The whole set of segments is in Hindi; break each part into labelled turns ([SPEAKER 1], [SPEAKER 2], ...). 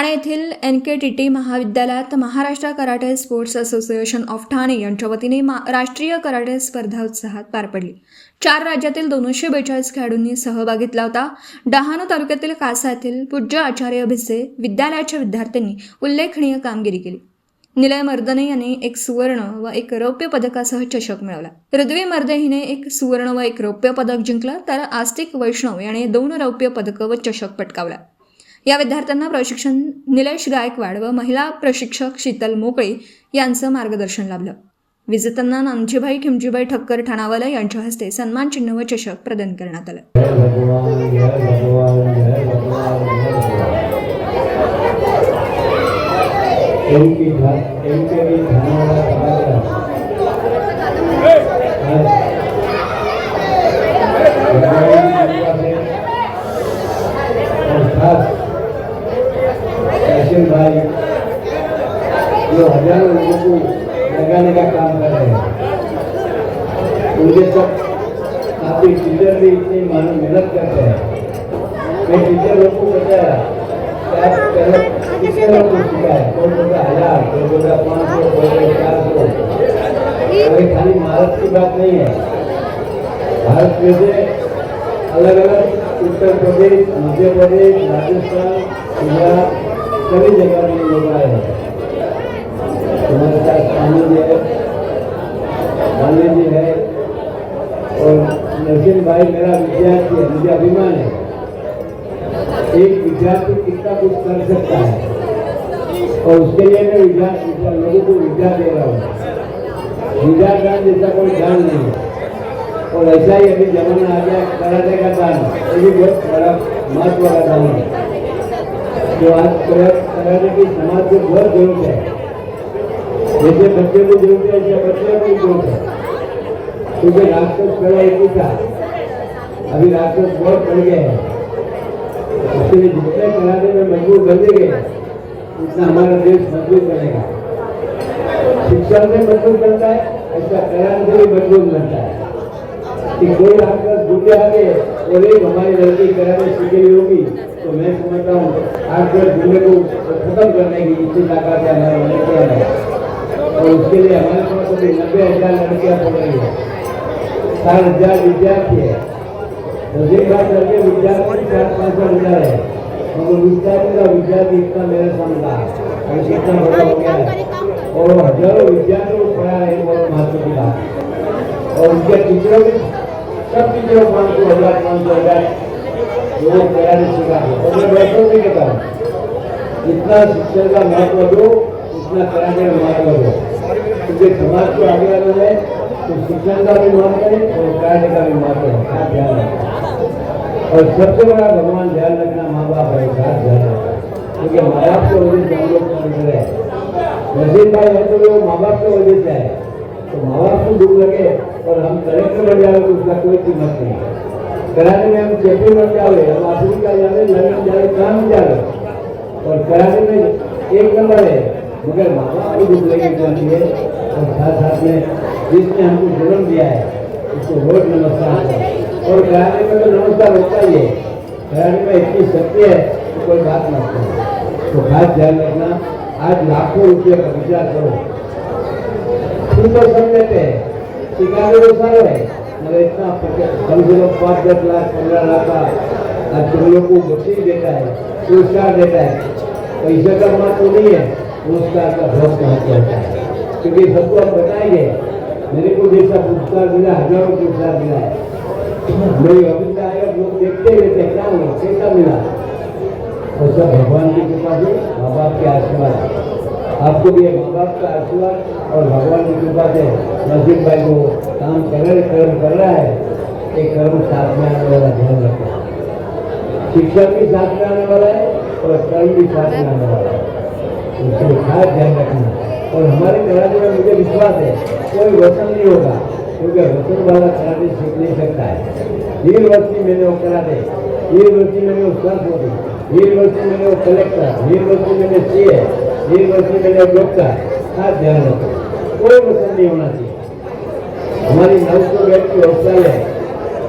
[SPEAKER 1] ठाणे येथील NKTT महाविद्यालयात Maharashtra karate sports association of Thane यांच्या वतीने राष्ट्रीय कराटे स्पर्धा उत्साहात पार पडली। 4 राज्यातील 242 खेळाडूंनी सहभाग घेतला होता। डहाणू तालुक्यातील कासा येथील पूज्य आचार्य भिसे विद्यालयाच्या विद्यार्थ्यांनी उल्लेखनीय कामगिरी केली। निलय मर्दने याने 1 सुवर्ण व 1 रौप्य पदकासह चषक मिळवला। पृथ्वी मर्दे हिने 1 सुवर्ण व 1 रौप्य पदक जिंकलं, तर आस्तिक वैष्णव याने 2 रौप्य पदक व चषक पटकावला। या विद्यार्थ्यांना प्रशिक्षण निलेश गायकवाड व महिला प्रशिक्षक शीतल मोकळे यांचं मार्गदर्शन लाभलं। विजेत्यांना नानजीभाई खिमजीभाई ठक्कर ठाणावाला यांच्या हस्ते सन्मान चिन्ह व चषक प्रदान करण्यात आलं।
[SPEAKER 2] भाई जो हजारों लोगों को लगाने का काम कर रहे हैं, उनके सब काफी टीचर भी इतनी मेहनत करते हैं। मैं टीचर लोग को बताया कितने लोग को सिखाया, कोई बोलता 1000, कोई बोलता 500, कोई बोलता 400। ये खाली भारत की बात नहीं है, भारत में से अलग अलग उत्तर प्रदेश, मध्य प्रदेश, राजस्थान, गुजरात सभी जगह में लोग आए हैं। हमारे साथ वाली जी है और नरसिंह भाई मेरा विद्यार्थी है, मुझे अभिमान है। एक विद्यार्थी कितना कुछ कर सकता है और उसके लिए मैं लोगों को विद्या दे रहा हूँ। विद्या दान जैसा कोई दान नहीं है और ऐसा ही अभी जमाना आ गया कराटे का दान, ये भी बहुत बड़ा महत्व का दान है जो आज कराटे की समाज को बहुत जरूरत है। जैसे बच्चे को जरूरत है, ऐसे बच्चे को जरूरत है, क्योंकि राक्षस पहला एक ही था, अभी राक्षस बहुत बढ़ गए हैं। इसलिए जितने कराटे में मजबूत बनेंगे उतना हमारा देश मजबूत बनेगा। शिक्षा में मजबूत बनता है, ऐसा कराटे से भी मजबूत बनता है कि कोई राक्षस दूसरे आगे और एक हमारी लड़की कराटे सीखी होगी तो मैं समझता हूँ आज दुनिया को खत्म करने की इतनी ताकत है हमारे लड़कियां में। और उसके लिए हमारे पास अभी 90,000 लड़कियां पढ़ रही है, 4,000 विद्यार्थी है। नजीक बात करके विद्यार्थी 4-5,000 है, मगर विद्यार्थी इतना मेरे सामने अभी कितना बड़ा हो गया है और हजारों विद्यार्थियों को पढ़ा है, बहुत महत्व की बात। और उनके टीचरों भी सब टीचरों 500,000 लोग कराटे सिखा और मैं वैसे भी कहता हूँ जितना शिक्षण का महत्व दो उतना कराटे का महत्व दो, क्योंकि समाज को आगे आना है तो शिक्षण का भी महत्व है और कराटे का भी महत्व है। ध्यान रखना और सबसे बड़ा भगवान ध्यान रखना माँ बाप है, साथ ध्यान रखना, क्योंकि माँ बाप की वजह से हम लोग पढ़ रहे हैं। नजीब भाई है तो वो माँ बाप की वजह से है, तो माँ बाप को दुख लगे और हम कलेक्टर बन जाए तो उसका कोई कीमत नहीं। कराटे में हम चैंपियन बन जाए, हम अफ्रीका जाए, लंदन जाए, कहाँ भी जाए और कराटे में 1 नंबर है, मगर माँ बाप को दुख लगे जाती है। और साथ साथ में जिसने हमको जन्म दिया है उसको बहुत नमस्कार है। और कराटे में तो नमस्कार होता ही है, कराटे में इतनी शक्ति है तो कोई बात मत करो। तो खास ध्यान रखना, आज लाखों रुपये का विचार करो, तुम तो सब लेते हैं, सिखाने तो सारे है, मगर इतना कम से कम 5-10 लाख 15 लाख का आज तुम लोग को बख्शीश देता है, पुरस्कार देता है। पैसे का महत्व नहीं है, पुरस्कार का बहुत महत्व होता है, क्योंकि सबको आप बताएंगे मेरे को जैसा पुरस्कार मिला, हजारों पुरस्कार मिला है। मेरी अभिनेता आयोग लोग देखते रहते क्या हुआ, कैसा मिला, और सब भगवान की कृपा से, माँ बाप के आशीर्वाद। आपको भी माँ बाप का आशीर्वाद और भगवान की कृपा से नजीब भाई को काम कर रहा है, एक कर्म साथ में आने वाला, ध्यान रखना। शिक्षा भी साथ में आने वाला है और कर्म भी साथ में आने वाला है, उसके खास ध्यान रखना। और हमारे कराटे में मुझे विश्वास है कोई वचन नहीं होगा, क्योंकि वचन वाला कराटे सीख नहीं सकता है। यूनिवर्सिटी मैंने वो कराटे, यूनिवर्सिटी मैंने वो सरस्वती, यूनिवर्सिटी मैंने वो कलेक्टर, यूनिवर्सिटी मैंने CA, यूनिवर्सिटी मैंने डॉक्टर। खास ध्यान रखो, कोई वचन नहीं होना चाहिए। हमारी 900 बेड की हॉस्पिटल है,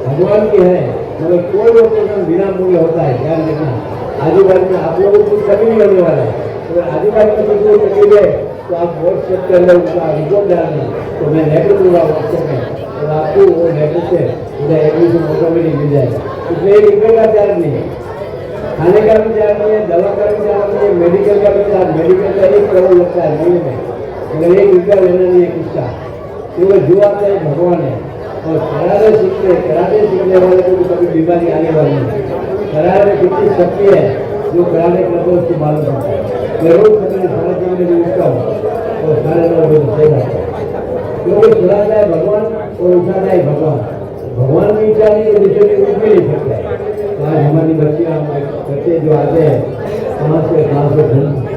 [SPEAKER 2] भगवान की है, मगर कोई ऑपरेशन बिना मूल्य होता है, ध्यान रखना। आजू बाजू में आप लोगों को कभी नहीं होने वाला है। तो आजू बाजू में किसी को तकलीफ है तो आप व्हाट्सएप के अंदर उसका रिपोर्ट डाल दें, तो मैं लेटर दूंगा व्हाट्सएप में, और आपको वो लेटर से उधर एडमिशन ऑटोमेटिक मिल जाएगा। उसमें 1 रुपये का चार्ज नहीं है, खाने का भी चार्ज नहीं है, दवा का भी चार्ज नहीं है, मेडिकल का भी चार्ज, मेडिकल का 1 करोड़ लगता है महीने में, मगर 1 रुपया लेना नहीं है किसका, क्योंकि जो आता है भगवान है। और कराटे सीखने वाले को भी कभी बीमारी आने वाली नहीं। कराटे में कितनी शक्ति है जो कराटे करते हैं उसको मालूम होता है। मैं रोज सपने 3:30 बजे उठता हूँ और 9:30 बजे सो जाता हूँ, क्योंकि सुलाता है भगवान और उठाता है भगवान। भगवान की इच्छा नहीं तो दूसरे भी उठ भी नहीं सकता। आज हमारी बच्चे जो आते हैं कहाँ से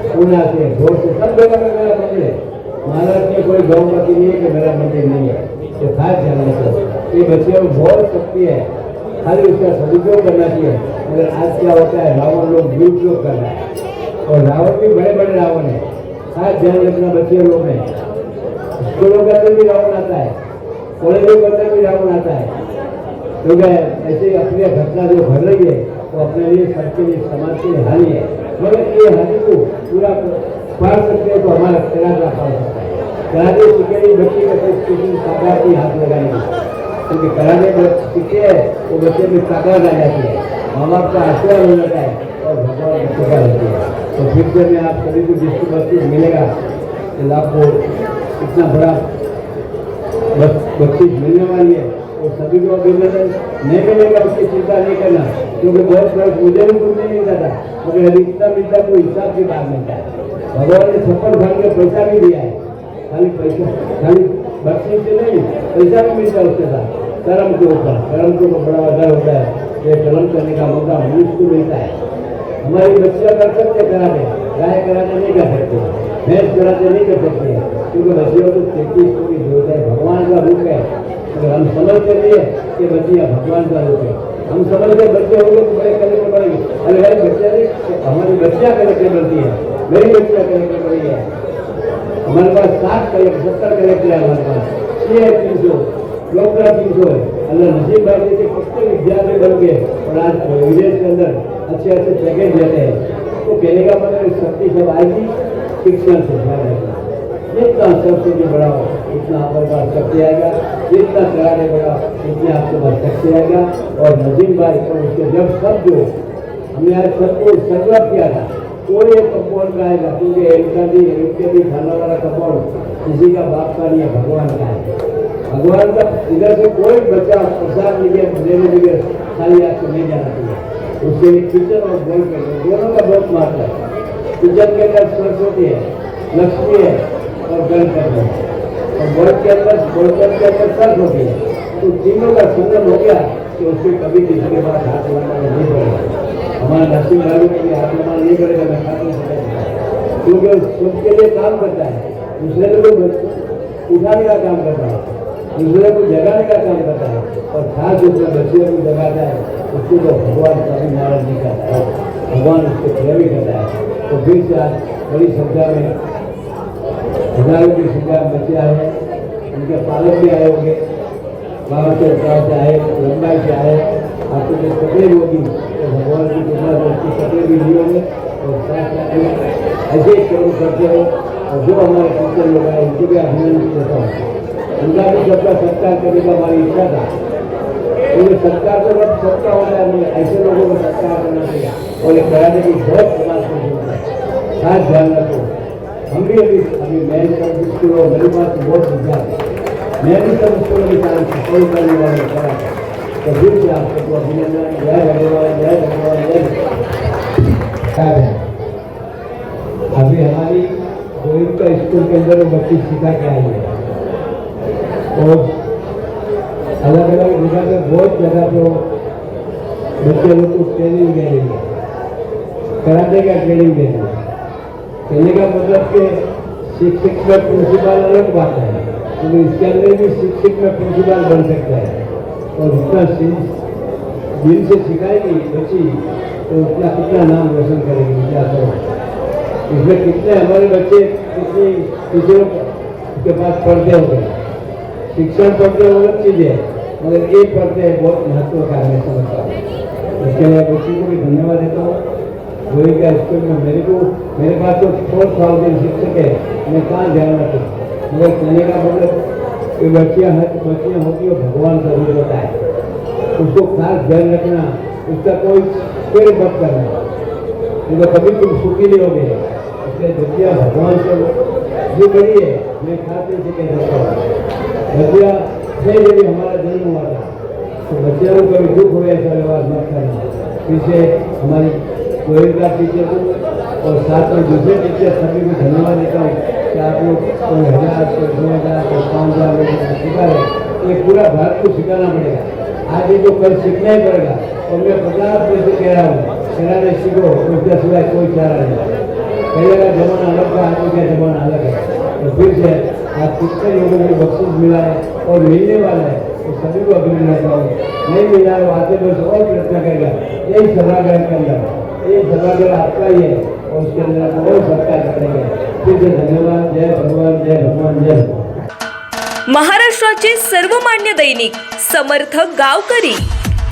[SPEAKER 2] पूना से घोर से सब जगह पर मेरा मंदिर है। महाराष्ट्र में कोई गौमती नहीं है कि मेरा मंदिर नहीं है, तो खास ध्यान रखो। ये बच्चों में बहुत शक्ति है, खाली उसका सदुपयोग करना चाहिए। मगर आज क्या होता है, रावण लोग दुरुपयोग कर रहा है, और रावण भी बड़े बड़े रावण है। खास ध्यान रखना बच्चे लोग में, स्कूलों के अंदर भी रावण आता है, कॉलेजों के अंदर भी रावण आता है, क्योंकि ऐसे अपनी घटना जो घट रही है वो अपने लिए, सबके लिए, समाज के लिए हानि है। मगर ये हानि को पूरा पार सकते हैं तो हमारा कराटे पार सकता है। कराटे सीखेगी बच्चे का किसी ताकत की हाथ लगाएंगे, क्योंकि कराटे सीखे है वो बच्चे में ताकत आ जाती है, माँ बाप का आशीर्वाद हो जाता है और भगवान की कृपा रहती है। तो फिर से मैं आप सभी को जिसको बच्चे मिलेगा कि आपको इतना बड़ा बख्शीश मिलने वाली है, और सभी को अभिनंदन नहीं मिलेगा उसकी चिंता नहीं करना, क्योंकि बहुत बड़ा मुझे भी कुछ नहीं मिलता था, मगर अभी इतना मिलता कोई हिसाब के बाद मिलता है। भगवान ने 56 भाग के पैसा भी दिया है, खाली पैसा खाली बख्शीश से नहीं, पैसा भी मिलता है उसके साथ। कर्म के ऊपर, कर्म के ऊपर बड़ा आधार होता है, ये कर्म करने का मौका मनुष्य को मिलता है। हमारी बच्चियाँ कर सकते कराटे, गाय कराटे नहीं कर सकते, भैंस कराटे नहीं कर सकते, क्योंकि बच्चियों को 33 को भी जरूरत है, भगवान का रूप है। अगर हम समझते नहीं है कि बच्चियाँ भगवान का रूप है, हम समझते बच्चे होंगे तो बड़े करने को पड़ेंगे। अरे भाई बच्चे नहीं, हमारी बच्चियाँ कलेक्टर बनती है, मेरी बच्चियाँ कलेक्टर बनी है, हमारे पास 60 कलेक्टर 70 कलेक्टर है हमारे पास, ये 300 डॉक्टर 300 है। अल्लाह नसीब भाई जैसे कितने विद्यार्थी बन गए और आज विदेश के अंदर अच्छे अच्छे पैकेज देते हैं, तो कहने का मतलब शक्ति सब आएगी शिक्षण से। जितना सबसे भी बड़ा हो उतना आपके पास शक्ति आएगा, जितना कराने बड़ा उतने आपके पास शक्ति आएगा। और नजीम भाई और उसके जब सब जो हमने आज सबको संकल्प किया था, कोई एक कंपाउंड का आएगा, क्योंकि इनके भी खाना वाला कंपाउंड किसी का बाप का नहीं है, भगवान का है। भगवान का इधर से कोई बच्चा प्रसाद लेने लगे खाली आपको नहीं जाना चाहिए। उसके लिए किचन और गोल के दोनों का बहुत महत्व है। किचन के अंदर सरस्वती है, लक्ष्मी है और गणपति है, और गोल के अंदर सरस्वती है। तो तीनों का संगम हो गया तो उसके कभी किसी के पास हाथ लगाना नहीं पड़ेगा। हमारा नरसिंह भाई के लिए हाथ लगाना नहीं पड़ेगा, मैं खाते सकता, क्योंकि सबके लिए काम करता है, दूसरे को उठाने का काम करता है, दूसरे को जगाने का काम करता है, और खास उसमें बच्चियों को जगाता है, उसको तो भगवान कभी नाराज नहीं करता है, भगवान उसको प्रेम ही करता है। तो फिर से आज बड़ी संख्या में हजारों की संख्या में बच्चे आए हैं, उनके पालक भी आए होंगे, गाँव से आए, लंबाई से आए। आपको जो तकलीफ होगी तो भगवान की कृपा से उसकी तकलीफ भी नहीं होगी, और साथ साथ ऐसे ही कर्म करते हो। और जो हमारे टीचर लोग आए उनको भी अभिनंदन देता हूँ, उनका भी सबका सत्कार करने का हमारी इच्छा था, क्योंकि सत्कार तो जब सबका होता है, मगर ऐसे लोगों को सत्कार करना चाहिए। और ये कराटे की बहुत समाज को जरूरत है, खास ध्यान रखो। हम भी अभी मैं सब स्कूल और मेरे पास बहुत विद्यार्थी, मैं भी सब स्कूलों के साथ सफल करने वाले कराटे। तो फिर से आप सबको अभिनंदन, जय भगवान, जय भगवान, जय। अभी हमारी गोविंद का स्कूल के अंदर वो बच्ची सीखा के आई है, और अलग अलग जगह पे बहुत जगह पे बच्चे लोग को ट्रेनिंग दे रही है, कराटे का ट्रेनिंग दे रही है। कहने का मतलब कि शिक्षक में प्रिंसिपल अलग बात है, तो इसके अंदर भी शिक्षक में प्रिंसिपल बन सकता है। और उतना दिल से सिखाएगी बच्ची तो उतना कितना नाम रोशन करेगी, विचार करो। इसमें कितने हमारे बच्चे कितनी टीचरों के पास पढ़ते होंगे, शिक्षण पढ़ते हो अलग चीज़ है, मगर एक पढ़ते हैं बहुत महत्व का है, मैं समझता हूँ। इसके लिए बच्ची को भी धन्यवाद देता हूँ। गोविंदा स्कूल में मेरे पास तो 4,000 शिक्षक है, मैं कहाँ ध्यान रखूँ। मगर कहने का मतलब कि बच्चियाँ होती है भगवान का रूप होता है, उसको खास ध्यान रखना, उसका कोई पेड़ मत करना, तो कभी तुम सुखी नहीं होगे। इसलिए बच्चियाँ भगवान से जो बड़ी है, मैं खाते से कह सकता हूँ। बच्चियाँ से यदि हमारा जन्म हुआ था तो बच्चियों को कभी दुख हुए ऐसा व्यवहार मत करना। इसे हमारी गोविंदा टीचर को और साथ में दूसरे टीचर सभी को धन्यवाद देता हूँ कि आप लोग कोई 1000, कोई 2000, कोई 5000 लोगों को सिखा रहे। ये पूरा भारत को सिखाना पड़ेगा, आज ये तो कल सीखना ही पड़ेगा। और मैं 50 से कह रहा हूँ, कराने सीखो, उसके सिवाय कोई चारा नहीं। पहले का जमाना अलग था, आज का जमाना अलग है। तो फिर से आज कितने लोगों को बख्शीश मिला है और मिलने वाला है, तो सभी को अभिनंदन करता हूँ। नहीं मिला है आते वर्ष और प्रयत्न करेगा। यही सभागृह के अंदर, ये सभागृह आपका ही है और उसके अंदर आप और सरकार करेंगे। फिर से धन्यवाद। जय भगवान, जय भगवान, जय भगवान।
[SPEAKER 3] महाराष्ट्राचे सर्वमान्य दैनिक समर्थक गावकरी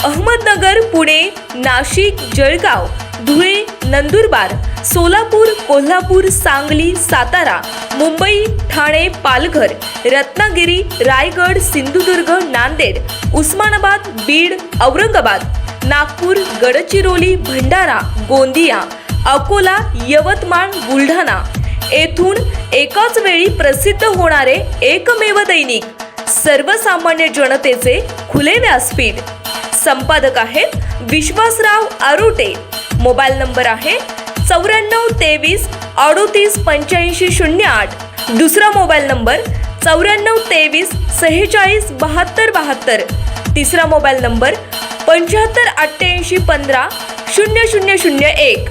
[SPEAKER 3] अहमदनगर, पुणे, नाशिक, जळगाव, धुळे, नंदुरबार, सोलापूर, कोल्हापूर, सांगली, सातारा, मुंबई, ठाणे, पालघर, रत्नागिरी, रायगड, सिंधुदुर्ग, नांदेड, उस्मानाबाद, बीड, औरंगाबाद, नागपूर, गडचिरोली, भंडारा, गोंदिया, अकोला, यवतमाळ, बुलढाणा येथून एकाच वेळी प्रसिद्ध होणारे एकमेव दैनिक, सर्वसामान्य जनतेचे खुले व्यासपीठ। संपादक आहेत विश्वासराव आरोटे। मोबाईल नंबर आहे 94 23 38 85 08। दुसरा मोबाईल नंबर 94 23 46 72 72। तिसरा मोबाईल नंबर 75 88 15 0001।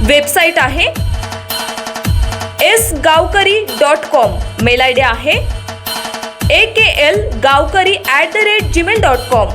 [SPEAKER 3] वेबसाईट आहे sgavkari.com। मेल आयडी आहे aklgavkari@gmail.com।